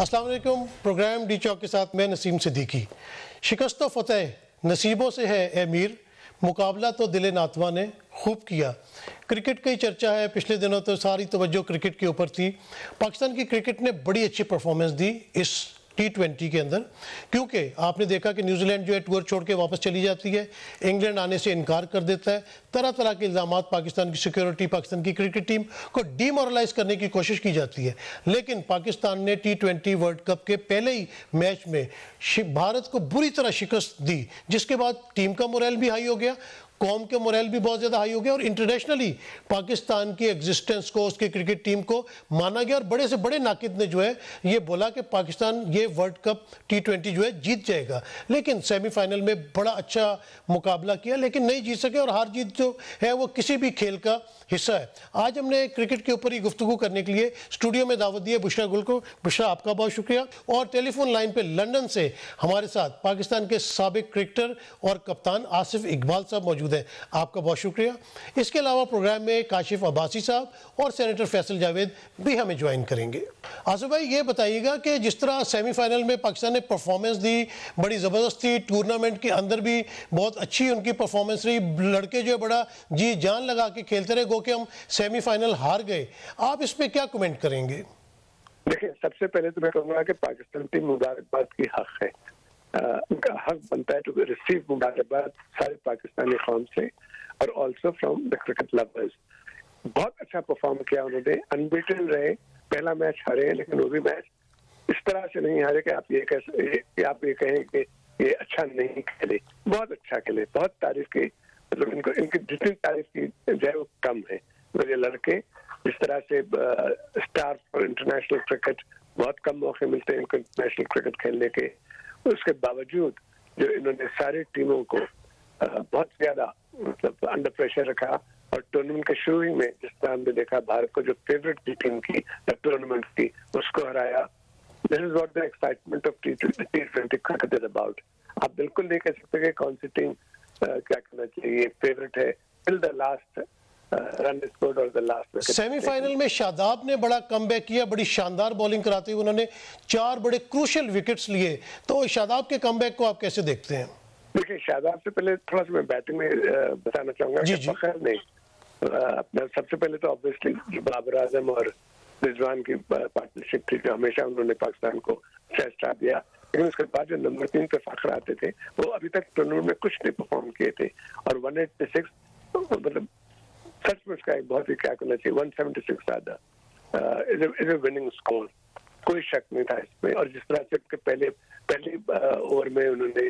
अस्सलाम वालेकुम। Programme D चौक के साथ मैं नसीम सिद्दीकी। शिकस्त व फतेह नसीबों से है ए मीर, मुकाबला तो दिले नातवा ने खूब किया। क्रिकेट की चर्चा है, पिछले दिनों तो सारी तवज्जो क्रिकेट के ऊपर थी। पाकिस्तान की क्रिकेट ने बड़ी अच्छी परफॉर्मेंस दी इस T20 के अंदर, क्योंकि आपने देखा कि न्यूजीलैंड जो है टूर छोड़ के वापस चली जाती है, इंग्लैंड आने से इनकार कर देता है, तरह तरह के इल्ज़ामात पाकिस्तान की सिक्योरिटी, पाकिस्तान की क्रिकेट टीम को डीमोरलाइज करने की कोशिश की जाती है। लेकिन पाकिस्तान ने T20 वर्ल्ड कप के पहले ही मैच में भारत को बुरी तरह शिकस्त दी, जिसके बाद टीम का मोरल भी हाई हो गया, कौम के मोरल भी बहुत ज़्यादा हाई हो गया और इंटरनेशनली पाकिस्तान की एग्जिस्टेंस को, उसकी क्रिकेट टीम को माना गया। और बड़े से बड़े नाकिद ने जो है ये बोला कि पाकिस्तान ये वर्ल्ड कप T20 जो है जीत जाएगा। लेकिन सेमीफाइनल में बड़ा अच्छा मुकाबला किया, लेकिन नहीं जीत सके और हार जीत जो है वो किसी भी खेल का हिस्सा है। आज हमने क्रिकेट के ऊपर ही गुफ्तगू करने के लिए स्टूडियो में दावत दी है बुशरा गुल को। बुशरा, आपका बहुत शुक्रिया। और टेलीफोन लाइन पे लंदन से हमारे साथ पाकिस्तान के साबिक क्रिकेटर और कप्तान आसिफ इकबाल साहब मौजूद हैं, आपका बहुत शुक्रिया। इसके अलावा प्रोग्राम में काशिफ अब्बासी साहब और सेनेटर फैसल जावेद भी हमें ज्वाइन करेंगे। आसिफ भाई, ये बताइएगा कि जिस तरह सेमीफाइनल में पाकिस्तान ने परफॉर्मेंस दी, बड़ी ज़बरदस्त थी, टूर्नामेंट के अंदर भी बहुत अच्छी उनकी परफॉर्मेंस रही, लड़के जो है बड़ा जी जान लगा के खेलते रहे, गो कि हम सेमीफाइनल हार गए। आप इसमें क्या कमेंट करेंगे? देखिए, सबसे पहले तो मैं कहूँगा कि पाकिस्तान टीम मुबारकबाद की हक है, उनका हक बनता है टू रिसीव मुबारकबाद सारे पाकिस्तानी कौम से और also from the cricket lovers. बहुत अच्छा परफॉर्म किया उन्होंने, अनबीटन रहे, पहला मैच हारे लेकिन वो भी मैच इस तरह से नहीं हारे कि आप ये कहें कि ये अच्छा नहीं खेले, बहुत अच्छा खेले, बहुत तारीफ की, मतलब इनको इनकी जितनी तारीफ की जाए वो कम है। मेरे लड़के जिस तरह से स्टार फॉर इंटरनेशनल क्रिकेट, बहुत कम मौके मिलते हैं इनको इंटरनेशनल क्रिकेट खेलने के, उसके बावजूद जो इन्होंने सारी टीमों को बहुत ज्यादा मतलब अंडर प्रेशर रखा और टूर्नामेंट के शुरू ही में जिस तरह हमने देखा भारत को जो फेवरेट टीम की टूर्नामेंट की उसको हराया। This is what the excitement of T20 cricket is about. आप बिल्कुल नहीं कह सकते कि कौन सी टीम क्या करना चाहिए, फेवरेट है till the last run scored और द लास्ट। सेमीफाइनल में शादाब ने बड़ा कमबैक किया, बड़ी शानदार बॉलिंग कराते हुए उन्होंने 4 बड़े क्रूशियल विकेट्स लिए। तो शादाब के कमबैक को आप कैसे देखते हैं? देखिए, शादाब से पहले थोड़ा सा मैं बैटिंग में बताना चाहूंगा कि फखर ने अपना सबसे पहले तो ऑब्वियसली बाबर आजम और रिजवान की पार्टनरशिप थी जो हमेशा उन्होंने पाकिस्तान को फेस्ट दिया, लेकिन उसके बाद जो नंबर 3 पे फखर आते थे वो अभी तक टूर्नामेंट में कुछ नहीं परफॉर्म किए थे और 186 मतलब सचमुच का एक बहुत ही क्या करना चाहिए 176 ज्यादा इज अ विनिंग स्कोर, कोई शक नहीं था इसमें। और जिस तरह से पहले ओवर में उन्होंने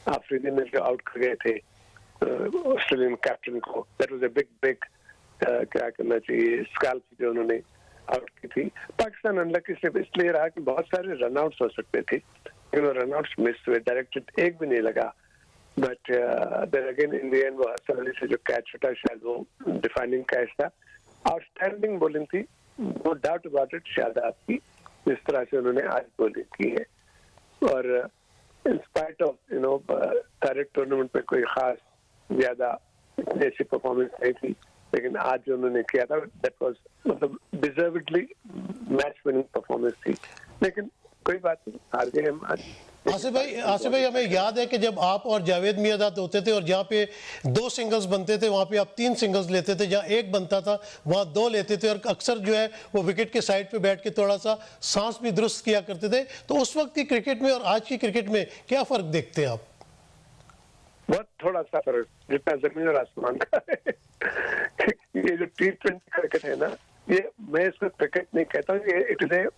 आफरीदी में जो आउट कर गए थे ऑस्ट्रेलियन कैप्टन को, दैट वाज अ बिग क्या करना चाहिए स्कैल्प जो उन्होंने आउट की थी। पाकिस्तान अनलकी सिर्फ इसलिए रहा कि बहुत सारे रनआउट्स हो सकते थे, लेकिन रनआउट्स मिस हुए, डायरेक्टेड एक भी नहीं लगा। But then again in the end वो हसन अली से जो कैच छूटा शायद वो डिफाइनिंग कैच था। आउटस्टैंडिंग बॉलिंग थी, no doubt about it. Shadab की जिस तरह से उन्होंने आज बॉलिंग की है और इन स्पाइट ऑफ सारे टूर्नामेंट में कोई खास ज्यादा इतनी अच्छी परफॉर्मेंस नहीं थी, लेकिन आज जो उन्होंने किया था दैट वाज मतलब डिजर्वेडली मैच विनिंग परफॉर्मेंस थी। लेकिन कोई बात नहीं, हार गए हम आज। आसिफ भाई हमें याद है कि जब आप और जावेद मियादाद होते थे और जहाँ पे 2 सिंगल्स बनते थे वहाँ पे आप 3 सिंगल्स लेते थे, जहाँ 1 बनता था वहाँ 2 लेते थे और अक्सर जो है वो विकेट के साइड पे बैठ के थोड़ा सा सांस भी दुरुस्त किया करते थे। तो उस वक्त की क्रिकेट में और आज की क्रिकेट में क्या फ़र्क देखते हैं आप? बहुत थोड़ा सा फर्क, जितना जमीन और आसमान का है। ये जो T20 क्रिकेट है ना, ये मैं इसको क्रिकेट नहीं कहता हूँ, ये इट इज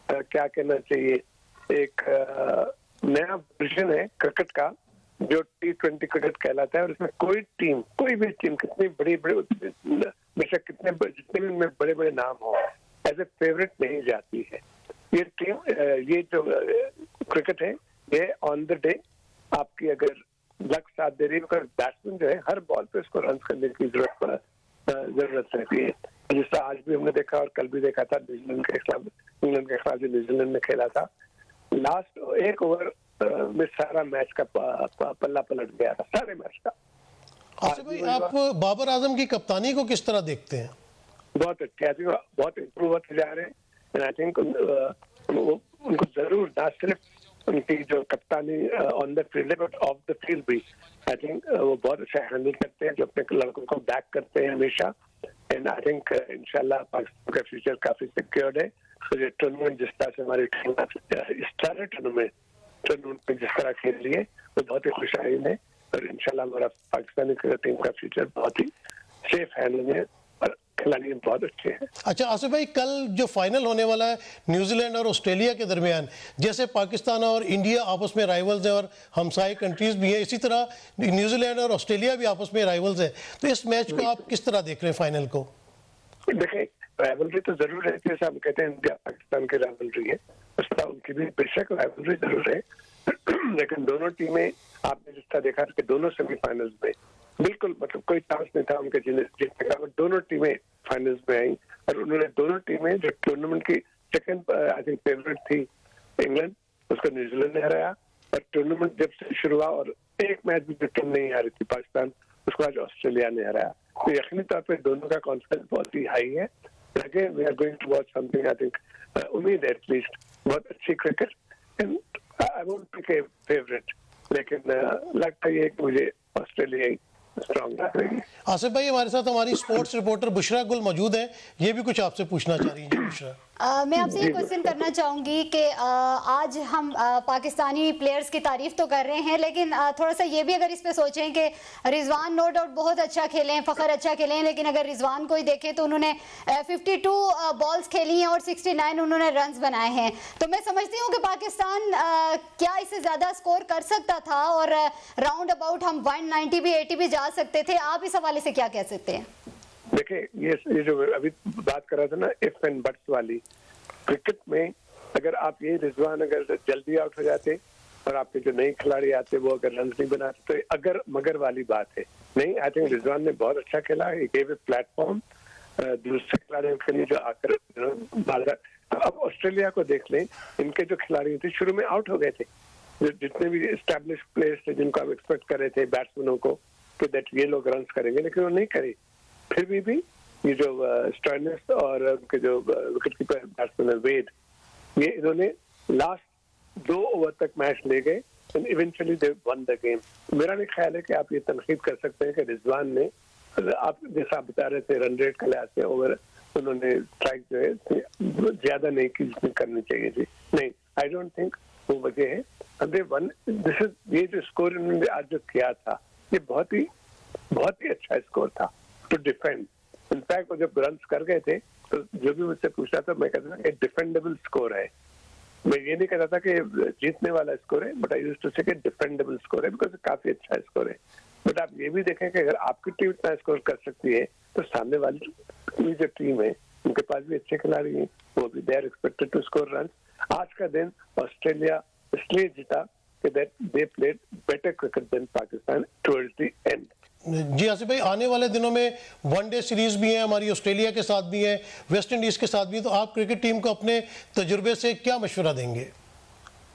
क्या कहना चाहिए एक नया वर्जन है क्रिकेट का जो T20 क्रिकेट कहलाता है। और इसमें कोई भी टीम कितनी बड़ी बेशक जितने भी में बड़े बड़े नाम हो, एज ए फेवरेट नहीं जाती है ये टीम। ये जो क्रिकेट है ये ऑन द डे आपकी अगर लक साथ दे रही है, बैट्समैन जो है हर बॉल पे उसको रन करने की जरूरत रहती है। जिस तरह आज भी हमने देखा और कल भी देखा था इंग्लैंड के खिलाफ जो न्यूजीलैंड ने खेला था, लास्ट 1 ओवर में सारा मैच का पल्ला पलट गया था, सारे मैच का। आसिफ भाई, आप बाबर आजम की कप्तानी को किस तरह देखते हैं? बहुत अच्छे, बहुत इम्प्रूव होते जा रहे हैं। आई थिंक वो उनको जरूर ना सिर्फ उनकी जो कप्तानी ऑन द फील्ड है बट ऑफ द फील्ड भी आई थिंक वो बहुत अच्छा हैंडल करते हैं, जो अपने लड़कों को बैक करते हैं हमेशा। एंड आई थिंक इंशाल्लाह पाकिस्तान का फ्यूचर काफी सिक्योर्ड है। तो ये टूर्नामेंट जिस तरह से हमारी टीम इस सारे टूर्नामेंट में जिस तरह खेल लिए वो बहुत ही खुशहाल है, और इंशाल्लाह हमारा पाकिस्तानी टीम का फ्यूचर बहुत ही सेफ हैंड में है और खिलाड़ी बहुत अच्छे हैं। अच्छा आसिफ भाई, कल जो फाइनल होने वाला है न्यूजीलैंड और ऑस्ट्रेलिया के दरमियान, जैसे पाकिस्तान और इंडिया आपस में राइवल्स हैं और हमसाई कंट्रीज भी हैं, इसी तरह न्यूजीलैंड और ऑस्ट्रेलिया भी आपस में राइवल्स हैं, तो इस मैच को आप किस तरह देख रहे हैं फाइनल को? देखिए राइवलरी तो जरूर है, जैसे हम कहते हैं इंडिया पाकिस्तान की राइवलरी है, उस तरह उनकी भी बेशक राइवलरी जरूर है। लेकिन दोनों टीमें आपने जिस तरह देखा कि दोनों सेमीफाइनल्स में बिल्कुल मतलब कोई चांस नहीं था उनके जीतने का, दोनों टीमें फाइनल्स में आई और उन्होंने दोनों टीमें जो टूर्नामेंट की सेकंड आई थिंक फेवरेट थी इंग्लैंड, उसको न्यूजीलैंड ने हराया। और टूर्नामेंट जब से शुरू हुआ और एक मैच भी जो टीम नहीं हारी थी पाकिस्तान, उसको आज ऑस्ट्रेलिया ने हराया। तो यकीनी तौर पर दोनों का कॉन्फिडेंस बहुत ही हाई है। Again we are going to watch something I think उम्मीद है एटलीस्ट बहुत अच्छी cricket. And I won't pick a favourite, लेकिन लगता है कि मुझे ऑस्ट्रेलिया ही स्ट्रॉन्ग लग रही है। आसिफ भाई, हमारे साथ हमारी स्पोर्ट्स रिपोर्टर बुशरा गुल मौजूद है, ये भी कुछ आपसे पूछना चाह रही है। बुशरा, मैं आपसे ये क्वेश्चन करना चाहूँगी कि आज हम पाकिस्तानी प्लेयर्स की तारीफ तो कर रहे हैं, लेकिन थोड़ा सा ये भी अगर इस पे सोचें कि रिजवान नो डाउट बहुत अच्छा खेले हैं, फ़खर अच्छा खेले हैं, लेकिन अगर रिजवान को ही देखें तो उन्होंने 52 बॉल्स खेली हैं और 69 उन्होंने रन्स बनाए हैं। तो मैं समझती हूँ कि पाकिस्तान क्या इससे ज़्यादा स्कोर कर सकता था और राउंड अबाउट हम 190 भी 80 भी जा सकते थे। आप इस हवाले से क्या कह सकते हैं? देखिए ये जो अभी बात कर रहा था ना इफ एंड बट्स वाली, क्रिकेट में अगर आप ये रिजवान अगर जल्दी आउट हो जाते और आपके जो नए खिलाड़ी आते वो अगर रन नहीं बनाते तो अगर मगर वाली बात है। नहीं, आई थिंक रिजवान ने बहुत अच्छा खेला, गेव ए प्लेटफॉर्म दूसरे खिलाड़ियों के लिए जो आकर बाजार। अब ऑस्ट्रेलिया को देख लें, इनके जो खिलाड़ी थे शुरू में आउट हो गए थे, जितने भी एस्टैब्लिश प्लेयर्स थे जिनको आप एक्सपेक्ट कर रहे थे बैट्समैनों को कि दैट ये लोग रन करेंगे, लेकिन वो नहीं करे। फिर भी ये जो स्टॉइनिस और उनके जो विकेट कीपर बैट्समैन वेड, ये इन्होंने लास्ट 2 ओवर तक मैच ले गए and eventually they one the game. मेरा नहीं ख्याल है कि आप ये तनकीद कर सकते हैं कि रिजवान ने, आप जैसा आप बता रहे थे रन रेट का लिहाज से ओवर उन्होंने स्ट्राइक जो है ज्यादा नहीं की जितनी करनी चाहिए थी। नहीं, आई डोंट थिंक वो वजह है। ये जो स्कोर इन्होंने आज जो किया था ये बहुत ही अच्छा स्कोर था टू डिफेंड। इनफैक्ट वो जब रन कर गए थे तो जो भी मुझसे पूछा था मैं कहता था डिफेंडेबल स्कोर है। मैं ये नहीं कहता था कि जीतने वाला स्कोर है, बट आई यूज्ड टू से कि डिफेंडेबल स्कोर है, बिकॉज काफी अच्छा स्कोर है। बट आप ये भी देखें कि अगर आपकी टीम इतना स्कोर कर सकती है तो सामने वाली जो टीम है उनके पास भी अच्छे खिलाड़ी हैं, वो भी they are expected to score run. आज का दिन ऑस्ट्रेलिया इसलिए जीता कि they played better cricket than Pakistan towards the end. जी आसिफ भाई, आने वाले दिनों में वनडे सीरीज भी है, हमारी ऑस्ट्रेलिया के साथ भी है, वेस्ट इंडीज के साथ भी, तो आप क्रिकेट टीम को अपने तजुर्बे से क्या मशवरा देंगे?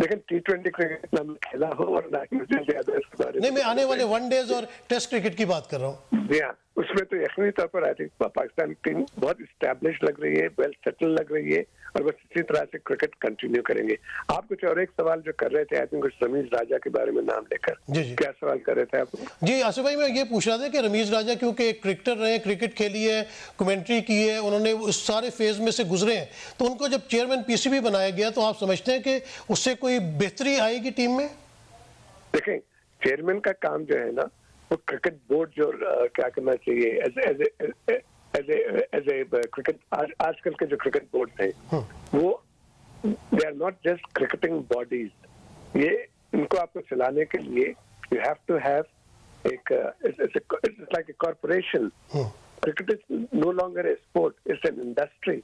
लेकिन T20 क्रिकेट ना मैं खेला हो और ना ही मुझे ज्यादा इसके बारे में। नहीं, मैं आने वाले वनडेज और टेस्ट क्रिकेट की बात कर रहा हूँ। जी हाँ, उसमें तो यकीनी तौर पर आई थिंक पाकिस्तान टीम बहुत स्टैब्लिश लग रही है, वेल सेटल लग रही है, और बस इसी तरह से क्रिकेट कंटिन्यू करेंगे। आप कुछ और एक सवाल जो कर रहे थे आई थिंक कुछ रमीज राजा के बारे में नाम लेकर, जी जी, क्या सवाल कर रहे थे आप? जी आसिफ भाई, मैं ये पूछ रहा था कि रमीज राजा क्योंकि एक क्रिकेटर रहे, क्रिकेट खेली है, कमेंट्री की है, उन्होंने उस सारे फेज में से गुजरे हैं, तो उनको जब चेयरमैन पीसीबी बनाया गया तो आप समझते हैं कि उससे कोई बेहतरी आएगी टीम में? देखें, चेयरमैन का काम जो है ना वो क्रिकेट बोर्ड जो क्या करना चाहिए एज ए क्रिकेट, आजकल के जो क्रिकेट बोर्ड हैं वो they are not just cricketing bodies. ये इनको आपको चलाने के लिए यू हैव टू हैव एक it's like a corporation. Cricket is no longer a sport, it's an industry,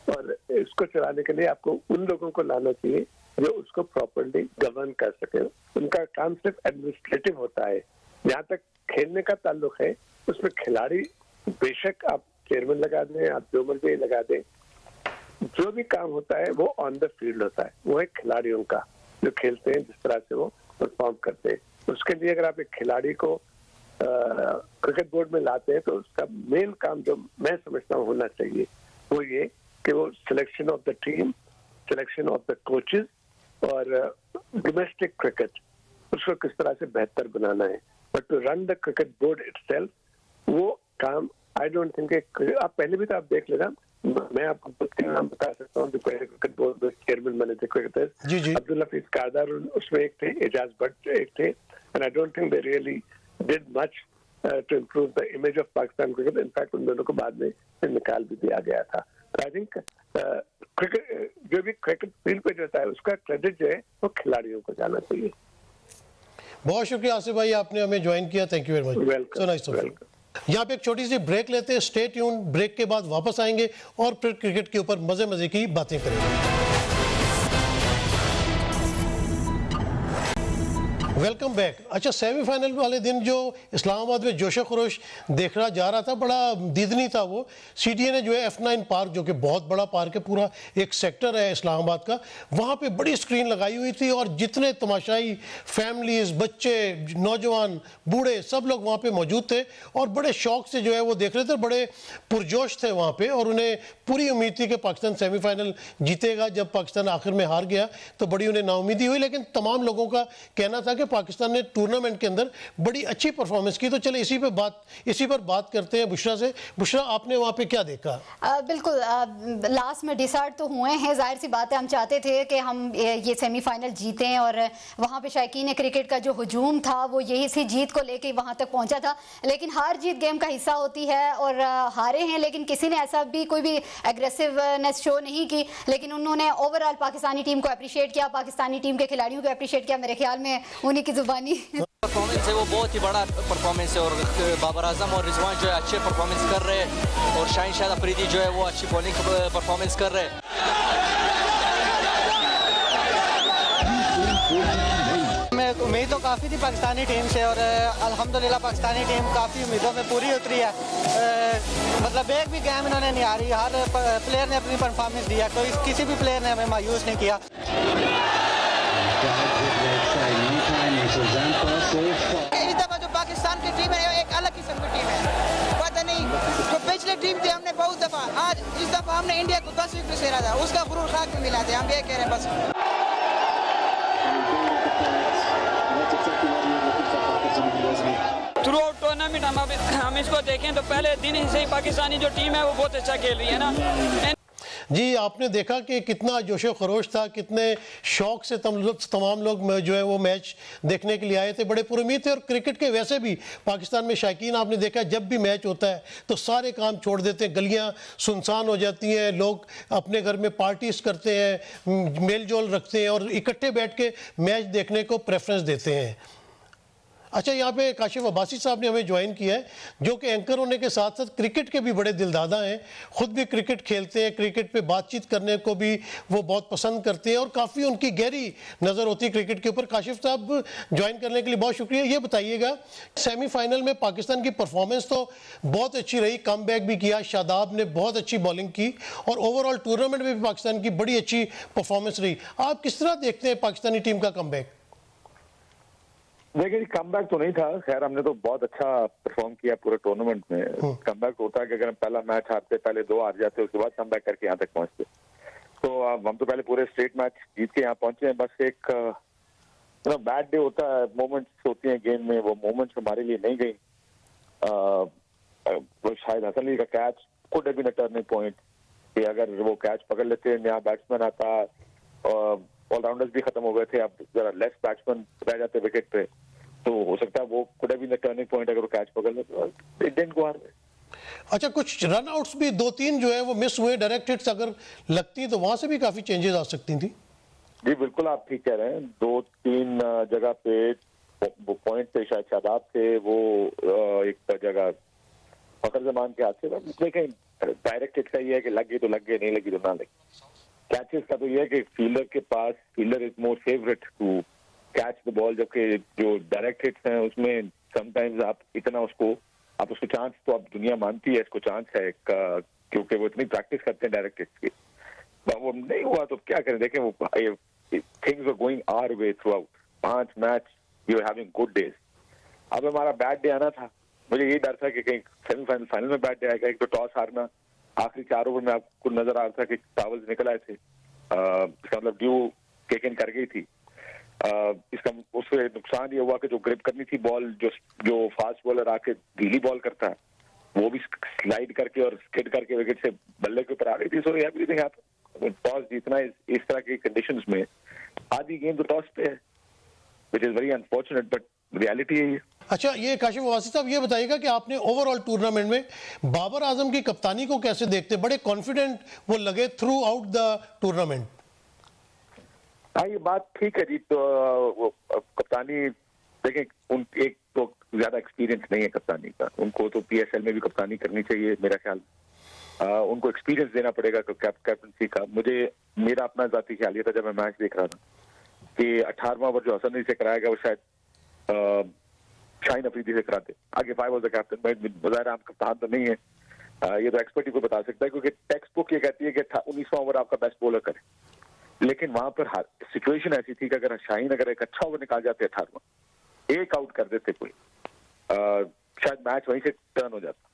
और इसको चलाने के लिए आपको उन लोगों को लाना चाहिए जो उसको प्रॉपर्ली गवर्न कर सके। उनका काम सिर्फ एडमिनिस्ट्रेटिव होता है। जहाँ तक खेलने का ताल्लुक है उसमें खिलाड़ी बेशक आप चेयरमैन लगा दें, आप जो मर्जी लगा दें, जो भी काम होता है वो ऑन द फील्ड होता है, वो है खिलाड़ियों का जो खेलते हैं, जिस तरह से वो परफॉर्म करते हैं। उसके लिए अगर आप एक खिलाड़ी को क्रिकेट बोर्ड में लाते हैं तो उसका मेन काम जो मैं समझता हूँ होना चाहिए वो ये कि वो selection of the team, selection of the coaches और डोमेस्टिक क्रिकेट उसको किस तरह से बेहतर बनाना है, but to run the cricket board itself वो काम आई डोंट थिंक। आप पहले भी तो आप देख लेना, मैं आपको उसके नाम बता सकता हूँ जो क्रिकेट बोर्ड चेयरमैन बने थे क्रिकेटर्स, अब्दुल हफीज कारदार उसमें एक थे, एजाज भट्ट एक थे, and I don't think they really did much to improve the image of Pakistan cricket. In fact उन दोनों को बाद में निकाल भी दिया गया था। आई थिंक क्रिकेट जो भी क्रिकेट फील्ड पे जाता है उसका क्रेडिट जो है वो खिलाड़ियों को जाना चाहिए। बहुत शुक्रिया आसिफ भाई, आपने हमें ज्वाइन किया, thank you very much, so nice. यहाँ पे एक छोटी सी ब्रेक लेते हैं, स्टे ट्यून, ब्रेक के बाद वापस आएंगे और फिर क्रिकेट के ऊपर मजे मजे की बातें करेंगे। Welcome back. अच्छा, सेमीफाइनल वाले दिन जो इस्लामाबाद में जोश खरोश देखा जा रहा था, बड़ा दीदनी था वो। सीटीए ने जो है F9 पार्क, जो कि बहुत बड़ा पार्क है, पूरा एक सेक्टर है इस्लामाबाद का, वहाँ पे बड़ी स्क्रीन लगाई हुई थी और जितने तमाशाई फैमिलीज, बच्चे, नौजवान, बूढ़े, सब लोग वहाँ पे मौजूद थे और बड़े शौक से जो है वो देख रहे थे, बड़े पुरजोश थे वहाँ पे और उन्हें पूरी उम्मीद थी कि पाकिस्तान सेमीफाइनल जीतेगा। जब पाकिस्तान आखिर में हार गया तो बड़ी उन्हें नाउमीदी हुई, लेकिन तमाम लोगों का कहना था कि पाकिस्तान ने टूर्नामेंट के अंदर बड़ी अच्छी परफॉर्मेंस की। तो चले इसी पर बात करते हैं बुशरा से। बुशरा, आपने वहां पे क्या देखा? बिल्कुल, लास्ट में डिसाइड तो हुए हैं, जाहिर सी बात है, हम चाहते थे कि हम ये सेमीफाइनल जीतें और वहां पे शायकीन क्रिकेट का जो हुजूम था वो यही सी जीत को लेके वहां तक पहुंचा था। लेकिन हार जीत गेम का हिस्सा होती है और हारे हैं, लेकिन किसी ने ऐसा भी कोई भी एग्रेसिवनेस शो नहीं की, लेकिन उन्होंने ओवरऑल पाकिस्तानी टीम को अप्रिशिएट किया, पाकिस्तानी टीम के खिलाड़ियों को अप्रिशिएट किया। मेरे ख्याल में उन्हीं की जुबानी परफॉर्मेंस है वो बहुत ही बड़ा परफॉर्मेंस है और बाबर आजम और रिजवान जो है अच्छे परफॉर्मेंस कर रहे हैं और शाहीन शाह अफरीदी जो है वो अच्छी बॉलिंग परफॉर्मेंस कर रहे हैं। उम्मीद तो काफ़ी थी पाकिस्तानी टीम से और अल्हम्दुलिल्लाह पाकिस्तानी टीम काफ़ी उम्मीदों में पूरी उतरी है। मतलब एक भी गेम इन्होंने नहीं हारी, हर प्लेयर ने अपनी परफॉर्मेंस दिया, कोई किसी भी प्लेयर ने हमें मायूस नहीं किया। इस दफा जो पाकिस्तान की टीम है एक अलग किस्म की टीम है, पता नहीं जो पिछले टीम थी हमने बहुत दफा, आज इस दफा हमने इंडिया को 10 विकेट से हरा था, उसका गुरूर खाक में मिला थे। हम ये कह रहे हैं बस। थ्रू आउट टूर्नामेंट हम इसको देखें तो पहले दिन से ही पाकिस्तानी जो टीम है वो बहुत अच्छा खेल रही है ना। जी, आपने देखा कि कितना जोशो खरोश था, कितने शौक से तमाम लोग जो है वो मैच देखने के लिए आए थे, बड़े पुरुमीद थे। और क्रिकेट के वैसे भी पाकिस्तान में शायकीन, आपने देखा जब भी मैच होता है तो सारे काम छोड़ देते हैं, गलियां सुनसान हो जाती हैं, लोग अपने घर में पार्टीज करते हैं, मेल जोल रखते हैं और इकट्ठे बैठ के मैच देखने को प्रेफरेंस देते हैं। अच्छा, यहाँ पे काशिफ अब्बासी साहब ने हमें ज्वाइन किया है, जो कि एंकर होने के साथ साथ क्रिकेट के भी बड़े दिलदादा हैं, खुद भी क्रिकेट खेलते हैं, क्रिकेट पे बातचीत करने को भी वो बहुत पसंद करते हैं और काफ़ी उनकी गहरी नज़र होती है क्रिकेट के ऊपर। काशिफ साहब, ज्वाइन करने के लिए बहुत शुक्रिया। ये बताइएगा, सेमीफाइनल में पाकिस्तान की परफॉर्मेंस तो बहुत अच्छी रही, कम बैक भी किया, शादाब ने बहुत अच्छी बॉलिंग की और ओवरऑल टूर्नामेंट में भी पाकिस्तान की बड़ी अच्छी परफॉर्मेंस रही। आप किस तरह देखते हैं पाकिस्तानी टीम का कम बैक? देखिए, कमबैक तो नहीं था, खैर हमने तो बहुत अच्छा परफॉर्म किया पूरे टूर्नामेंट में। कमबैक होता है कि अगर हम पहला मैच हारते, पहले 2 हार जाते, उसके बाद कमबैक करके यहाँ तक पहुंचते। तो हम तो पहले पूरे स्ट्रेट मैच जीत के यहाँ पहुंचे हैं। बस एक बैड डे होता है, मोमेंट्स होती हैं गेम में, वो मोमेंट्स हमारे लिए नहीं गई। शायद हसन अली का catch could have been a turning point, कि अगर वो कैच पकड़ लेते, नया बैट्समैन आता, ऑलराउंडर्स भी खत्म हो गए थे, अब जरा लेस बैट्समैन रह जाते विकेट पे, तो हो सकता है वो could have been the turning point अगर वो कैच पकड़ ले। It didn't go hard. अच्छा, कुछ रन आउट्स भी 2-3 जो है वो मिस हुए, डायरेक्ट हिट्स अगर लगती तो वहां से भी काफी चेंजेस आ सकती थी। जी बिल्कुल, आप ठीक कह रहे हैं। 2-3 जगह पे वो पॉइंट थे, शायद शादाब थे, वो एक जगह फखर जमान के हाथ से। देखें, डायरेक्ट हिट का ये है कि लग गई तो लग गई, नहीं लगी तो ना लगी। कैचेस का तो ये है कि फील्डर के पास, fielder is more favourite to catch the ball, जबकि जो डायरेक्ट हिट्स हैं उसमें समटाइम्स आप उसको चांस, तो अब दुनिया मानती है इसको चांस है, क्योंकि वो इतनी प्रैक्टिस करते हैं डायरेक्ट हिट्स की। वो नहीं हुआ तो क्या करें। देखें, वो things are going our way throughout 5 match, you are having good days. अब हमारा बैड डे आना था, मुझे यही डर था कि कहीं सेमीफाइनल फाइनल में बैड डे आएगा। एक तो टॉस हारना, आखिरी 4 ओवर में आपको नजर आ रहा था कि टावल्स निकल आए थे, इसका मतलब ड्यू टेक इन कर गई थी। इसका उससे नुकसान ये हुआ कि जो ग्रिप करनी थी बॉल, जो फास्ट बॉलर आके गीली बॉल करता है, वो भी स्लाइड करके और स्किड करके विकेट से बल्ले के ऊपर आ गई थी। So everything happened. टॉस जीतना इस तरह की कंडीशंस में, आधी गेम तो टॉस पे है, which is very unfortunate, but reality यही है। अच्छा, ये काशिफ वासी साहब ये बताइएगा कि आपने ओवरऑल टूर्नामेंट में बाबर आजम की कप्तानी को कैसे देखते? बड़े कॉन्फिडेंट वो लगे थ्रू आउट द टूर्नामेंट। हाँ, ये बात ठीक है जी। तो वो कप्तानी देखें, एक तो ज्यादा एक्सपीरियंस नहीं है कप्तानी का, उनको तो PSL में भी कप्तानी करनी चाहिए मेरा ख्याल। उनको एक्सपीरियंस देना पड़ेगा कैप्टनसी का। मेरा अपना जाती ख्याल ये था जब मैं मैच देख रहा था कि 18वां ओवर जो हसन अली से कराया गया वो शायद शाहीन अफरीदी से कराते। आगे 5 वाज द कैप्टन। बजाय आम कप्तान तो नहीं है, ये तो एक्सपर्ट ही को बता सकता है, क्योंकि टेक्स्ट बुक ये कहती है कि 19वां ओवर आपका बेस्ट बॉलर करे, लेकिन वहां पर सिचुएशन ऐसी थी कि अगर शाहीन एक अच्छा ओवर निकाल जाते 18वां, एक आउट कर देते कोई, शायद मैच वहीं से टर्न हो जाता,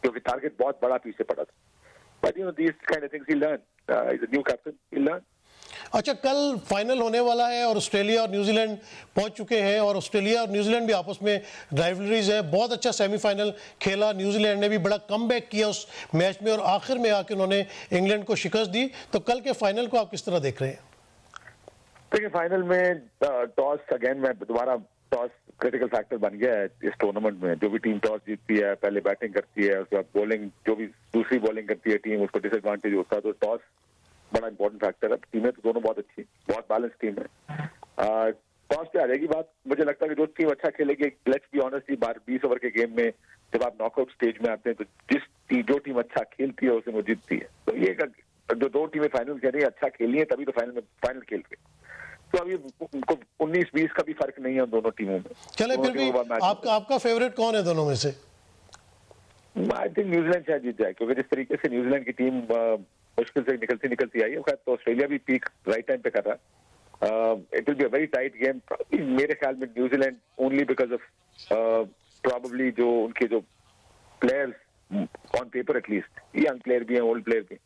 क्योंकि टारगेट बहुत बड़ा पीछे पड़ा था। But you know these kind of things he learn, is a new captain, he learn. अच्छा, कल फाइनल होने वाला है और ऑस्ट्रेलिया और न्यूजीलैंड पहुंच चुके हैं, और ऑस्ट्रेलिया और न्यूजीलैंड भी आपस में राइवलरीज है। बहुत अच्छा सेमीफाइनल खेला, न्यूजीलैंड ने भी बड़ा कमबैक किया उस मैच में और आखिर में आके उन्होंने इंग्लैंड को शिकस्त दी। तो कल के फाइनल को आप किस तरह देख रहे हैं? देखिए, फाइनल में टॉस अगेन में दोबारा टॉस क्रिटिकल फैक्टर बन गया है इस टूर्नामेंट में। जो भी टीम टॉस जीतती है पहले बैटिंग करती है, उसके बाद बॉलिंग, जो भी दूसरी बॉलिंग करती है टीम उसको डिसएडवांटेज होता है, तो टॉस बड़ा इंपॉर्टेंट फैक्टर है। टीमें तो दोनों बहुत अच्छी, बहुत बैलेंस टीम है। टॉस पे आ जाएगी बात। मुझे लगता है कि जो टीम अच्छा खेलेगी, लेट्स बी ऑनेस्ट, 20 ओवर के गेम में जब आप नॉकआउट स्टेज में आते हैं तो जो टीम अच्छा खेलती है उसे वो जीतती है। तो ये जो दो टीमें फाइनल खेल रही है, अच्छा खेली है तभी तो फाइनल खेल रही। तो अभी उनको 19-20 का भी फर्क नहीं है उन दोनों टीमों में। चले, फिर भी आपका फेवरेट कौन है दोनों में से? आई थिंक न्यूजीलैंड शायद जीत जाए, क्योंकि जिस तरीके से न्यूजीलैंड की टीम मुश्किल से निकलती आई है, तो ऑस्ट्रेलिया भी पीक राइट टाइम पे कर रहा है। It will be a very tight game मेरे ख्याल में। New Zealand only because of probably जो उनके जो players on paper at least, young player भी हैं, ओल्ड प्लेयर भी।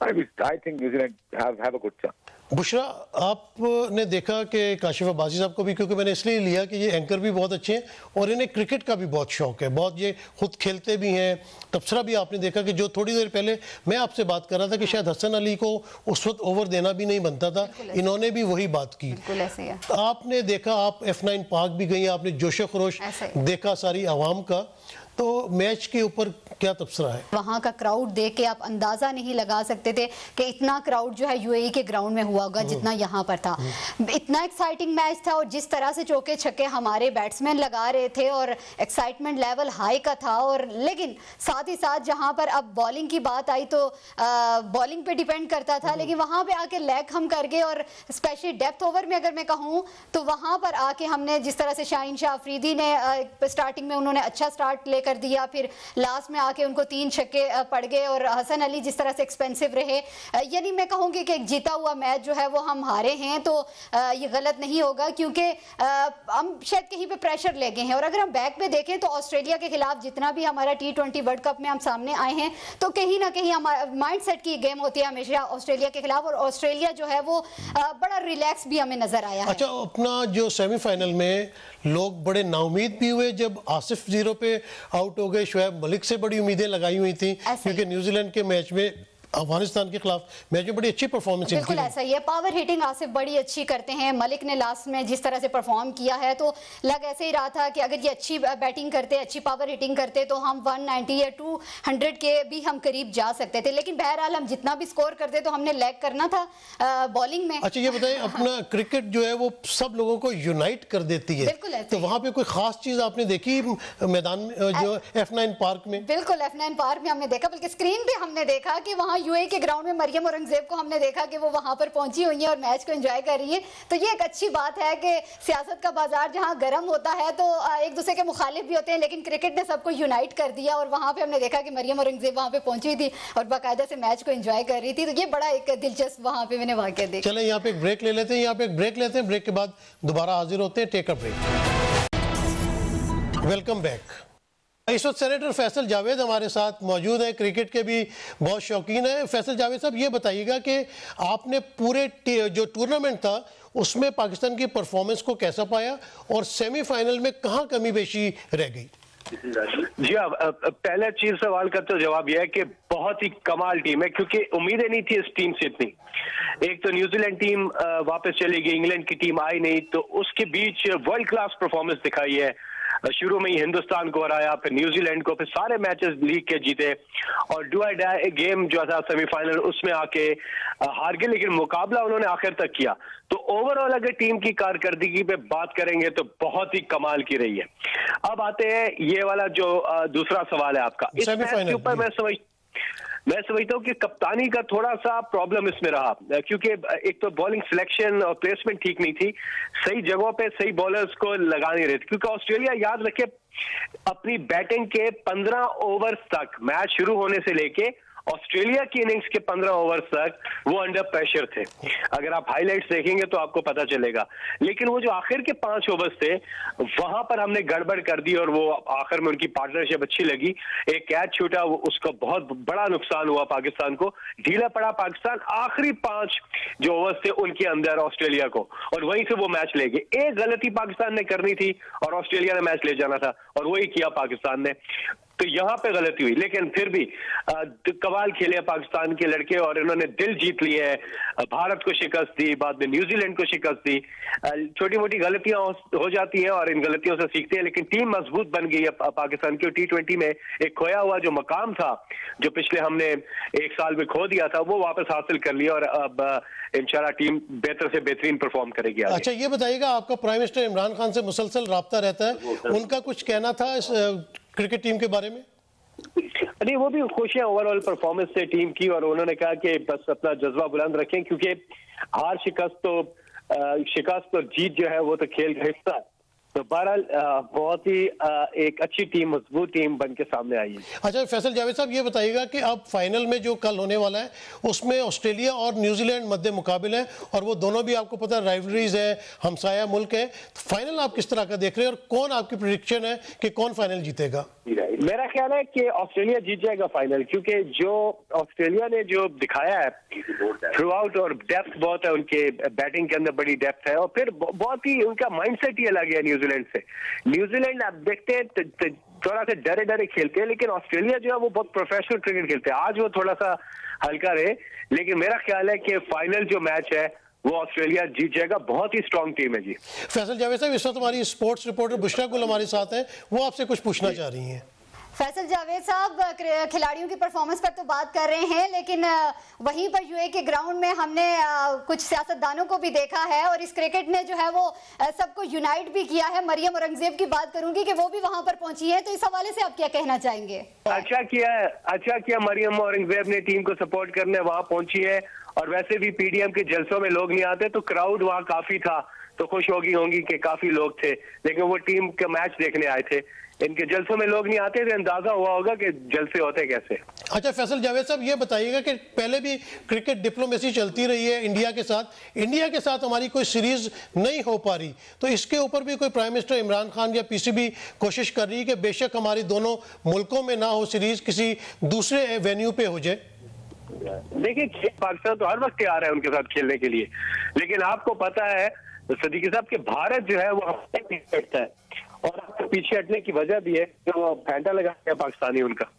I think New Zealand have a good chance. Bushra, आपने देखा कि काशिफ अब्बासी साहब को भी, क्योंकि मैंने इसलिए लिया कि ये एंकर भी बहुत अच्छे हैं और इन्हें क्रिकेट का भी बहुत शौक है, बहुत ये खुद खेलते भी हैं। तबसरा भी आपने देखा कि जो थोड़ी देर पहले मैं आपसे बात कर रहा था कि शायद हसन अली को उस वक्त ओवर देना भी नहीं बनता था, इन्होंने भी वही बात की। आपने देखा, आप F9 पार्क भी गई, आपने जोश खरोश देखा सारी आवाम का, तो मैच के ऊपर क्या तबसरा है? वहाँ का क्राउड देख के आप अंदाजा नहीं लगा सकते थे कि इतना क्राउड जो है UAE के ग्राउंड में हुआ होगा जितना यहाँ पर था। इतना एक्साइटिंग मैच था और जिस तरह से चौके छक्के हमारे बैट्समैन लगा रहे थे और एक्साइटमेंट लेवल हाई का था। और लेकिन साथ ही साथ जहाँ पर अब बॉलिंग की बात आई तो बॉलिंग पे डिपेंड करता था, लेकिन वहाँ पे आके लैग हम कर गए। और स्पेशली डेप्थ ओवर में अगर मैं कहूँ तो वहाँ पर आके हमने जिस तरह से शाहीन शाह अफरीदी ने स्टार्टिंग में उन्होंने अच्छा स्टार्ट लेकर दिया, फिर लास्ट में आके उनको 3 छक्के पड़ गए और हसन अली जिस तरह से एक्सपेंसिव रहे। यानी मैं कहूँगी कि एक जीता हुआ मैच जो है वो हम हारे हैं, तो ये गलत नहीं होगा, क्योंकि हम शायद कहीं पे प्रेशर ले गए हैं। और अगर हम बैक पे देखें तो ऑस्ट्रेलिया के खिलाफ जितना भी हमारा T20 वर्ल्ड कप में हम सामने आए हैं, तो कहीं ना कहीं हमारा माइंड सेट की गेम होती है हमेशा ऑस्ट्रेलिया के खिलाफ, और ऑस्ट्रेलिया जो है वो बड़ा रिलैक्स भी हमें नजर आया है। अच्छा, अपना जो सेमीफाइनल में लोग बड़े नाउमीद भी हुए जब आसिफ 0 पे आउट हो गए। शुएब मलिक से बड़ी उम्मीदें लगाई हुई थी, क्योंकि न्यूजीलैंड के मैच में, अफगानिस्तान के खिलाफ मैच में बड़ी अच्छी परफॉर्मेंस। बिल्कुल ऐसा ही है, पावर हिटिंग आसिफ बड़ी अच्छी करते हैं। मलिक ने लास्ट में जिस तरह से परफॉर्म किया है तो लग ऐसे ही रहा था कि अगर ये अच्छी बैटिंग करते, अच्छी पावर हिटिंग करते तो हम 190 या 200 के भी हम करीब जा सकते थे। लेकिन बहरहाल हम जितना भी स्कोर करते तो हमने लैग करना था बॉलिंग में। अच्छा, ये बताएं, अपना क्रिकेट जो है वो सब लोगों को यूनाइट कर देती है, तो वहाँ पे कोई खास चीज आपने देखी मैदान में जो F9 पार्क में? बिल्कुल, F9 पार्क में हमने देखा, बल्कि स्क्रीन पे हमने देखा कि वहाँ UAE के ग्राउंड में मरियम औरंगजेब को हमने देखा कि वो वहां पर पहुंची हुई है और मैच को एंजॉय कर रही है। तो ये एक अच्छी बात है कि सियासत का बाजार जहां गर्म होता है तो एक दूसरे के मुखालिफ भी होते हैं, लेकिन क्रिकेट ने सबको यूनाइट कर दिया। और वहां पे हमने देखा कि मरियम औरंगजेब वहां पे पहुंची थी और बाकायदा से मैच को एंजॉय कर रही थी। तो ये बड़ा एक दिलचस्प वहां पे मैंने वाकया देखा। चले, यहाँ पे एक ब्रेक ले लेते हैं, ब्रेक के बाद दोबारा हाजिर होते हैं। Take a break. Welcome back. इस वक्त सेनेटर फैसल जावेद हमारे साथ मौजूद हैं, क्रिकेट के भी बहुत शौकीन हैं। फैसल जावेद साहब, ये बताइएगा कि आपने पूरे जो टूर्नामेंट था उसमें पाकिस्तान की परफॉर्मेंस को कैसा पाया और सेमीफाइनल में कहाँ कमी बेशी रह गई? जी हाँ, पहला चीज सवाल का तो जवाब यह है कि बहुत ही कमाल टीम है, क्योंकि उम्मीदें नहीं थी इस टीम से इतनी। एक तो न्यूजीलैंड टीम वापस चली गई, इंग्लैंड की टीम आई नहीं, तो उसके बीच वर्ल्ड क्लास परफॉर्मेंस दिखाई है। शुरू में ही हिंदुस्तान को हराया, फिर न्यूजीलैंड को, फिर सारे मैचेस लीग के जीते और डू आई डाई गेम जो था सेमीफाइनल उसमें आके हार गए, लेकिन मुकाबला उन्होंने आखिर तक किया। तो ओवरऑल अगर टीम की कारकर्दगी पे बात करेंगे तो बहुत ही कमाल की रही है। अब आते हैं ये वाला जो दूसरा सवाल है आपका, इस मैच के ऊपर मैं समझता हूँ कि कप्तानी का थोड़ा सा प्रॉब्लम इसमें रहा, क्योंकि एक तो बॉलिंग सिलेक्शन और प्लेसमेंट ठीक नहीं थी, सही जगहों पे सही बॉलर्स को लगा नहीं रहे थे। क्योंकि ऑस्ट्रेलिया, याद रखे, अपनी बैटिंग के 15 ओवर्स तक, मैच शुरू होने से लेके ऑस्ट्रेलिया की इनिंग्स के 15 ओवर्स तक वो अंडर प्रेशर थे। अगर आप हाइलाइट्स देखेंगे तो आपको पता चलेगा। लेकिन वो जो आखिर के 5 ओवर्स थे वहां पर हमने गड़बड़ कर दी और वो आखिर में उनकी पार्टनरशिप अच्छी लगी। एक कैच छूटा, उसका बहुत बड़ा नुकसान हुआ पाकिस्तान को, ढीला पड़ा पाकिस्तान। आखिरी 5 जो ओवर्स थे उनके अंदर ऑस्ट्रेलिया को, और वहीं से वो मैच ले गए। एक गलती पाकिस्तान ने करनी थी और ऑस्ट्रेलिया ने मैच ले जाना था, और वही किया पाकिस्तान ने। तो यहां पे गलती हुई, लेकिन फिर भी कमाल खेले पाकिस्तान के लड़के और इन्होंने दिल जीत लिए हैं। भारत को शिकस्त दी, बाद में न्यूजीलैंड को शिकस्त दी। छोटी मोटी गलतियां हो जाती हैं और इन गलतियों से सीखते हैं, लेकिन टीम मजबूत बन गई है पाकिस्तान की। T20 में एक खोया हुआ जो मकाम था, जो पिछले हमने 1 साल में खो दिया था, वो वापस हासिल कर लिया और अब इंशाल्लाह टीम बेहतर से बेहतरीन परफॉर्म करेगी आगे। अच्छा, ये बताइएगा, आपका प्राइम मिनिस्टर इमरान खान से मुसलसल राब्ता रहता है, उनका कुछ कहना था इस क्रिकेट टीम के बारे में? नहीं, वो भी खुश हैं ओवरऑल परफॉर्मेंस से टीम की, और उन्होंने कहा कि बस अपना जज्बा बुलंद रखें, क्योंकि हार शिकस्त और जीत जो है वो तो खेल का हिस्सा है। तो बहरहाल बहुत ही एक अच्छी टीम, मजबूत टीम बन के सामने आई है। अच्छा फैसल जावेद साहब, ये बताइएगा कि अब फाइनल में जो कल होने वाला है उसमें ऑस्ट्रेलिया और न्यूजीलैंड मध्य मुकाबले हैं, और वो दोनों भी आपको पता है राइवलरीज है, हमसाया मुल्क है। तो फाइनल आप किस तरह का देख रहे हैं और कौन आपकी प्रेडिक्शन है कि कौन फाइनल जीतेगा? मेरा ख्याल है कि ऑस्ट्रेलिया जीत जाएगा फाइनल, क्योंकि जो ऑस्ट्रेलिया ने जो दिखाया है थ्रू आउट, और डेप्थ बहुत है उनके बैटिंग के अंदर, बड़ी डेप्थ है, और फिर बहुत ही उनका माइंडसेट ही अलग है न्यूजीलैंड से। न्यूजीलैंड आप देखते हैं थोड़ा सा डरे डरे खेलते हैं, लेकिन ऑस्ट्रेलिया जो है वो बहुत प्रोफेशनल क्रिकेट खेलते हैं। आज वो थोड़ा सा हल्का रहे, लेकिन मेरा ख्याल है कि फाइनल जो मैच है वो ऑस्ट्रेलिया जीत जाएगा। बहुत ही स्ट्रॉन्ग टीम है जी। फैसल जावेद साहब, इस वक्त हमारी स्पोर्ट्स रिपोर्टर बुशरा गुल हमारे साथ है, वो आपसे कुछ पूछना चाह रही हैं। फैसल जावेद साहब, खिलाड़ियों की परफॉर्मेंस पर तो बात कर रहे हैं, लेकिन वहीं पर यूएई के ग्राउंड में हमने कुछ सियासतदानों को भी देखा है, और इस क्रिकेट ने जो है वो सबको यूनाइट भी किया है। मरियम औरंगजेब की बात करूंगी कि वो भी वहां पर पहुंची है, तो इस हवाले से आप क्या कहना चाहेंगे? अच्छा किया मरियम औरंगजेब ने टीम को सपोर्ट करने वहां पहुंची है, और वैसे भी पीडीएम के जलसों में लोग नहीं आते, तो क्राउड वहां काफी था, तो खुश होंगी कि काफी लोग थे, लेकिन वो टीम का मैच देखने आए थे। इनके जलसों में लोग नहीं आते, तो अंदाजा हुआ होगा कि जलसे होते कैसे। अच्छा फैसल जावेद साहब, ये बताइएगा कि पहले भी क्रिकेट डिप्लोमेसी चलती रही है इंडिया के साथ हमारी कोई सीरीज नहीं हो पा रही, तो इसके ऊपर भी कोई प्राइम मिनिस्टर इमरान खान या पीसीबी कोशिश कर रही है कि बेशक हमारी दोनों मुल्कों में ना हो सीरीज, किसी दूसरे वेन्यू पे हो जाए? देखिए, पाकिस्तान तो हर वक्त तैयार है उनके साथ खेलने के लिए, लेकिन आपको पता है सदीकी साहब कि भारत जो है वो हमारे पीछे हटता है, और आपको पीछे हटने की वजह भी है कि वो फैंटा लगा है पाकिस्तानी उनका।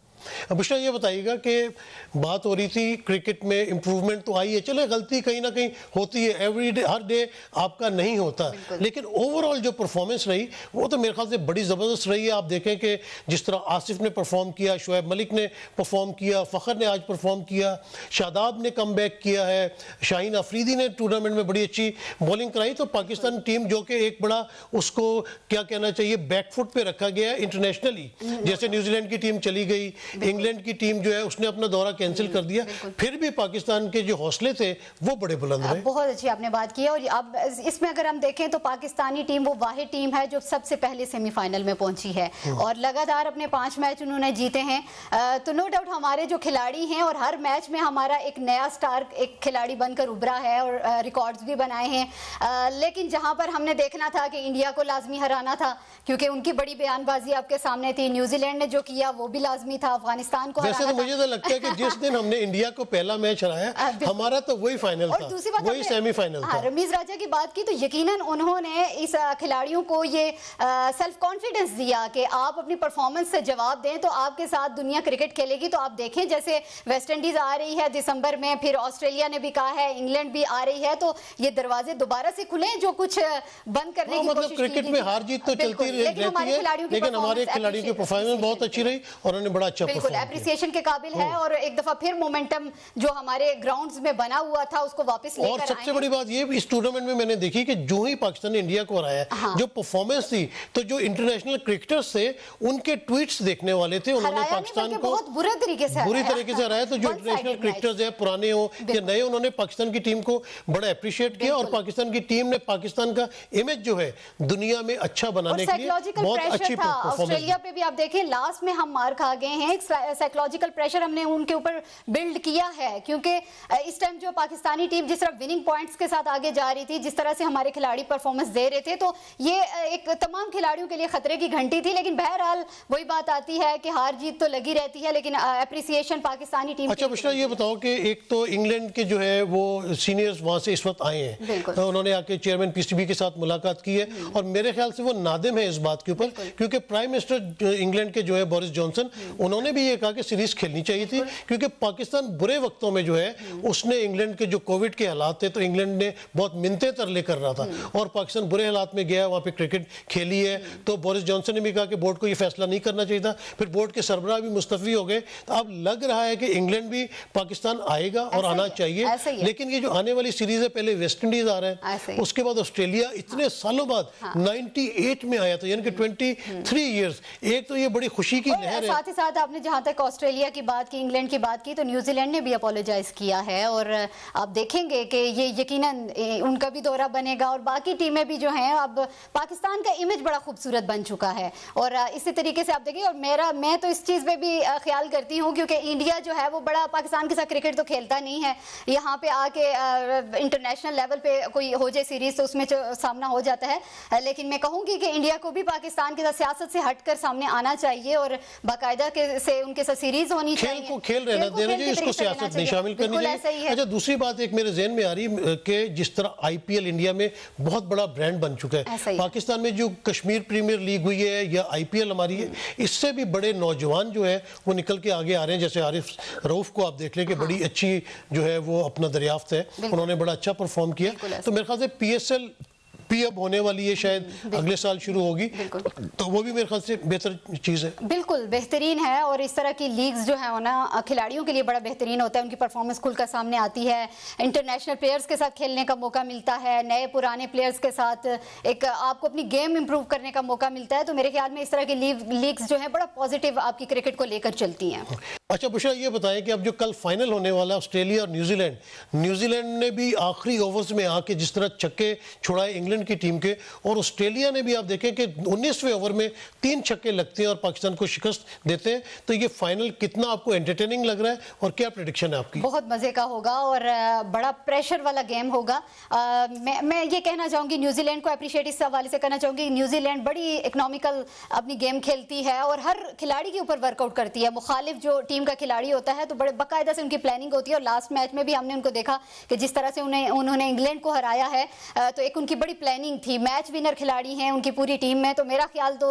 बुशरा, ये बताइएगा कि बात हो रही थी क्रिकेट में इम्प्रूवमेंट तो आई है, चले गलती कहीं ना कहीं होती है, एवरी डे हर डे आपका नहीं होता, लेकिन ओवरऑल जो परफॉर्मेंस रही वो तो मेरे ख्याल से बड़ी ज़बरदस्त रही है। आप देखें कि जिस तरह आसिफ ने परफॉर्म किया, शुएब मलिक ने परफॉर्म किया, फ़खर ने आज परफॉर्म किया, शादाब ने कम बैक किया है, शाहीन अफरीदी ने टूर्नामेंट में बड़ी अच्छी बॉलिंग कराई। तो पाकिस्तान टीम जो कि एक बड़ा, उसको क्या कहना चाहिए, बैकफुट पे रखा गया है इंटरनेशनली, जैसे न्यूजीलैंड की टीम चली गई, इंग्लैंड की टीम जो है उसने अपना दौरा कैंसिल कर दिया, फिर भी पाकिस्तान के जो हौसले थे वो बड़े बुलंद रहे। बहुत अच्छी आपने बात की है। और अब इसमें अगर हम देखें तो पाकिस्तानी टीम वो वाहिद टीम है जो सबसे पहले सेमीफाइनल में पहुंची है और लगातार अपने 5 मैच उन्होंने जीते हैं। तो नो डाउट हमारे जो खिलाड़ी हैं और हर मैच में हमारा एक नया स्टार एक खिलाड़ी बनकर उभरा है और रिकॉर्ड्स भी बनाए हैं। लेकिन जहां पर हमने देखना था कि इंडिया को लाजमी हराना था क्योंकि उनकी बड़ी बयानबाजी आपके सामने थी, न्यूजीलैंड ने जो किया वो भी लाजमी था, अफगानिस्तान को वैसे तो मुझे तो लगता है कि जिस दिन हमने इंडिया को पहला मैच हराया हमारा तो वही फाइनल था, वही सेमीफाइनल था। रमीज राजा की बात की तो यकीनन उन्होंने इस खिलाड़ियों को ये सेल्फ कॉन्फिडेंस दिया कि आप अपनी परफॉर्मेंस से जवाब दें तो आपके साथ दुनिया क्रिकेट खेलेगी। तो आप देखें जैसे वेस्ट इंडीज आ रही है दिसंबर में, फिर ऑस्ट्रेलिया ने भी कहा है, इंग्लैंड भी आ रही है, तो ये दरवाजे दोबारा से खुले जो कुछ बंद करने की मतलब क्रिकेट में हार जीत तो चलती रहती है, लेकिन हमारे खिलाड़ियों की परफॉर्मेंस बहुत अच्छी रही और उन्होंने बड़ा अच्छा बिल्कुल एप्रिसिएशन के काबिल है और एक दफा फिर मोमेंटम जो हमारे ग्राउंड्स में बना हुआ था उसको वापस लेकर आए। और सबसे बड़ी बात ये इस टूर्नामेंट में मैंने देखी कि जो ही पाकिस्तान ने इंडिया को हराया, जो परफॉर्मेंस थी, तो जो इंटरनेशनल क्रिकेटर्स थे उनके ट्वीट्स देखने वाले थे, उन्होंने पाकिस्तान को बहुत बुरी तरीके से हराया। तो जो इंटरनेशनल क्रिकेटर्स है पुराने हो या नए, उन्होंने पाकिस्तान की टीम को बड़ा अप्रिशिएट किया और पाकिस्तान की टीम ने पाकिस्तान का इमेज जो है दुनिया में अच्छा बनाने के लिए बहुत अच्छी परफॉर्मेंस। ऑस्ट्रेलिया पे भी आप देखें लास्ट में हम मार खा गए हैं, एक साइकोलॉजिकल प्रेशर हमने उनके ऊपर बिल्ड किया है क्योंकि इस टाइम जो पाकिस्तानी टीम जिस तरह विनिंग पॉइंट्स के साथ आगे जा रही थी, जिस तरह से हमारे खिलाड़ी परफॉर्मेंस दे रहे थे, तो ये एक तमाम खिलाड़ियों के लिए खतरे की घंटी थी। लेकिन बहरहाल वही बात आती है कि हार जीत तो लगी रहती है, लेकिन एप्रिसिएशन पाकिस्तानी टीम। अच्छा बुशरा, ये बताओ कि एक तो इंग्लैंड के जो है वो सीनियर्स वहां से इस वक्त आए हैं, तो उन्होंने आके चेयरमैन पीसीबी के साथ मुलाकात की है और मेरे ख्याल से वो नादिम है इस बात के ऊपर क्योंकि प्राइम मिनिस्टर इंग्लैंड के जो है बोरिस जॉनसन, उन्होंने भी ये कहा कि सीरीज खेलनी चाहिए थी क्योंकि पाकिस्तान बुरे वक्तों में जो है उसने इंग्लैंड के जो कोविड के हालात थे तो इंग्लैंड ने बहुत मिन्नतें तरले कर रहा था और पाकिस्तान बुरे हालात में गया, वहां पे क्रिकेट खेली है। तो बोरिस जॉनसन ने भी कहा कि बोर्ड को ये फैसला नहीं करना चाहिए था, फिर बोर्ड के सरबराह भी मुस्तफी हो गए। तो अब लग रहा है कि इंग्लैंड भी पाकिस्तान आएगा और आना चाहिए, लेकिन ये जो आने वाली सीरीज है पहले वेस्ट इंडीज आ रहा है, उसके बाद ऑस्ट्रेलिया, इतने सालों बाद 98 में आया था, यानी कि 23 इयर्स। एक तो ये बड़ी खुशी की लहर है। साथ ही साथ आपने जहां तक ऑस्ट्रेलिया की बात की, इंग्लैंड की बात की, तो न्यूजीलैंड ने भी अपोलोजाइज किया है और आप देखेंगे कि ये यकीनन उनका भी दौरा बनेगा और बाकी टीमें भी जो हैं, अब पाकिस्तान का इमेज बड़ा खूबसूरत बन चुका है और इसी तरीके से आप देखिए। और मैं तो इस चीज़ पे भी ख्याल करती हूँ क्योंकि इंडिया जो है वो बड़ा पाकिस्तान के साथ क्रिकेट तो खेलता नहीं है, यहाँ पे आके इंटरनेशनल लेवल पे कोई हो जाए सीरीज तो उसमें सामना हो जाता है, लेकिन मैं कहूँगी कि इंडिया को भी पाकिस्तान के साथ सियासत से हटकर सामने आना चाहिए और बाकायदा से उनके साथ सीरीज होनी चाहिए। खेल को खेल रहना देना चाहिए, इसको सियासत नहीं शामिल करनी चाहिए। अच्छा, दूसरी बात एक मेरे ज़हन में आ रही कि जिस तरह आईपीएल इंडिया में बहुत बड़ा ब्रांड बन चुका है, पाकिस्तान में जो कश्मीर प्रीमियर लीग हुई है या आईपीएल हमारी है, इससे भी बड़े नौजवान जो है वो निकल के आगे आ रहे हैं। जैसे आरिफ रऊफ को आप देख लें कि बड़ी अच्छी जो है वो अपना दरियाफ्त है, उन्होंने बड़ा अच्छा परफॉर्म किया। तो मेरे ख्याल से पीएसएल भी अब होने वाली है, शायद अगले साल शुरू होगी, तो वो भी मेरे ख्याल से बेहतर चीज़ है। बिल्कुल बेहतरीन है और इस तरह की लीग्स जो है ना खिलाड़ियों के लिए बड़ा बेहतरीन होता है, उनकी परफॉर्मेंस खुलकर सामने आती है, इंटरनेशनल प्लेयर्स के साथ खेलने का मौका मिलता है, नए पुराने प्लेयर्स के साथ एक आपको अपनी गेम इंप्रूव करने का मौका मिलता है। तो मेरे ख्याल में इस तरह की लीग्स जो है बड़ा पॉजिटिव आपकी क्रिकेट को लेकर चलती हैं। अच्छा बुशरा, ये बताएं कि अब जो कल फाइनल होने वाला ऑस्ट्रेलिया और न्यूजीलैंड ने भी आखिरी ओवर्स में आके जिस तरह छक्के छुड़ाए इंग्लैंड की टीम के, और ऑस्ट्रेलिया ने भी आप देखें कि 19वें ओवर में 3 छक्के लगते हैं और पाकिस्तान को शिकस्त देते हैं। तो ये फाइनल कितना आपको एंटरटेनिंग लग रहा है और क्या प्रेडिक्शन है आपकी? बहुत मजे का होगा और बड़ा प्रेशर वाला गेम होगा। मैं ये कहना चाहूंगी, न्यूजीलैंड को अप्रिशिएट इस हवाले से करना चाहूंगी, न्यूजीलैंड बड़ी इकोनॉमिकल अपनी गेम खेलती है और हर खिलाड़ी के ऊपर वर्कआउट करती है। मुखालिफ जो टीम का खिलाड़ी होता है तो बड़े बाकायदा से उनकी प्लानिंग होती है और लास्ट मैच में भी हमने उनको देखा कि जिस तरह से उन्होंने इंग्लैंड को हराया है, तो एक उनकी बड़ी प्लानिंग थी। मैच विनर खिलाड़ी हैं उनकी पूरी टीम में, तो मेरा ख्याल तो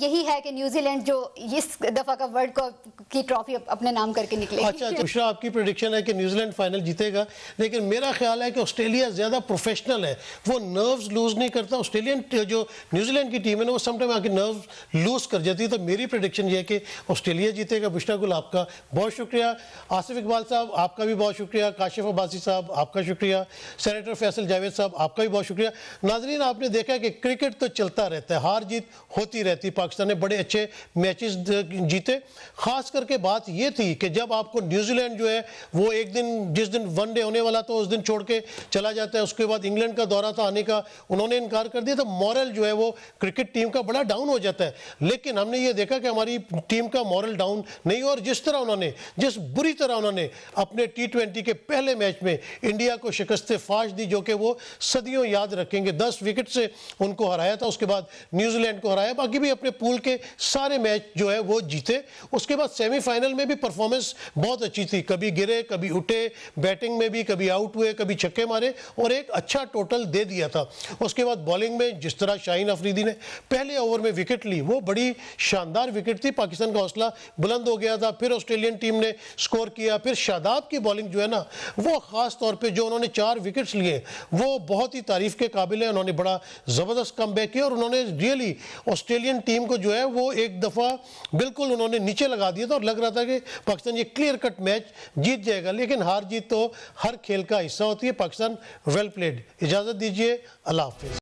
यही है कि न्यूजीलैंड जो इस दफा का वर्ल्ड कप की ट्रॉफी अपने नाम करके निकलेगी। अच्छा, बुशरा आपकी प्रेडिक्शन है कि न्यूजीलैंड फाइनल जीतेगा, लेकिन मेरा ख्याल है कि ऑस्ट्रेलिया ज्यादा प्रोफेशनल है, वो नर्व्स लूज नहीं करता। ऑस्ट्रेलियन जो न्यूजीलैंड की टीम है ना, वो समटाइम आके नर्व्स लूज कर जाती है। तो मेरी प्रेडिक्शन ये है कि ऑस्ट्रेलिया जीतेगा। बुशरा गुल आपका बहुत शुक्रिया, आसिफ इकबाल साहब आपका भी बहुत शुक्रिया, काशिफ अब्बासी साहब आपका शुक्रिया, सेनेटर फैसल जावेद साहब आपका भी बहुत शुक्रिया। नाजरीन, आपने देखा कि क्रिकेट तो चलता रहता है, हार जीत होती रहती। पाकिस्तान ने बड़े अच्छे मैचेस जीते। खास करके बात ये थी कि जब आपको न्यूजीलैंड जो है वो एक दिन, जिस दिन वनडे होने वाला तो उस दिन छोड़ के चला जाता है, उसके बाद इंग्लैंड का दौरा था आने का, उन्होंने इनकार कर दिया, तो मॉरल जो है वो क्रिकेट टीम का बड़ा डाउन हो जाता है। लेकिन हमने ये देखा कि हमारी टीम का मॉरल डाउन नहीं, और जिस बुरी तरह उन्होंने अपने T20 के पहले मैच में इंडिया को शिकस्त फाश दी, जो कि वो सदियों याद रखेंगे। 10 विकेट से उनको हराया था, उसके बाद न्यूजीलैंड को हराया, बाकी भी अपने पूल के सारे मैच जो है वो जीते। उसके बाद सेमीफाइनल में भी परफॉर्मेंस बहुत अच्छी थी, कभी गिरे कभी उठे, बैटिंग में भी कभी आउट हुए, कभी छक्के मारे, और एक अच्छा टोटल दे दिया था। उसके बाद बॉलिंग में जिस तरह शाहीन अफरीदी ने पहले ओवर में विकेट ली, वो बड़ी शानदार विकेट थी। पाकिस्तान का हौसला बुलंद हो गया था। फिर ऑस्ट्रेलियन टीम ने स्कोर किया, फिर शादाब की बॉलिंग जो है ना, वो खास तौर पे जो उन्होंने 4 विकेट्स लिए वो बहुत ही तारीफ के काबिल है। उन्होंने बड़ा ज़बरदस्त कमबैक किया और उन्होंने रियली ऑस्ट्रेलियन टीम को जो है वो एक दफ़ा बिल्कुल उन्होंने नीचे लगा दिया था, और लग रहा था कि पाकिस्तान ये क्लियर कट मैच जीत जाएगा। लेकिन हार जीत तो हर खेल का हिस्सा होती है। Pakistan well played. इजाज़त दीजिए, अल्लाह हाफिज़।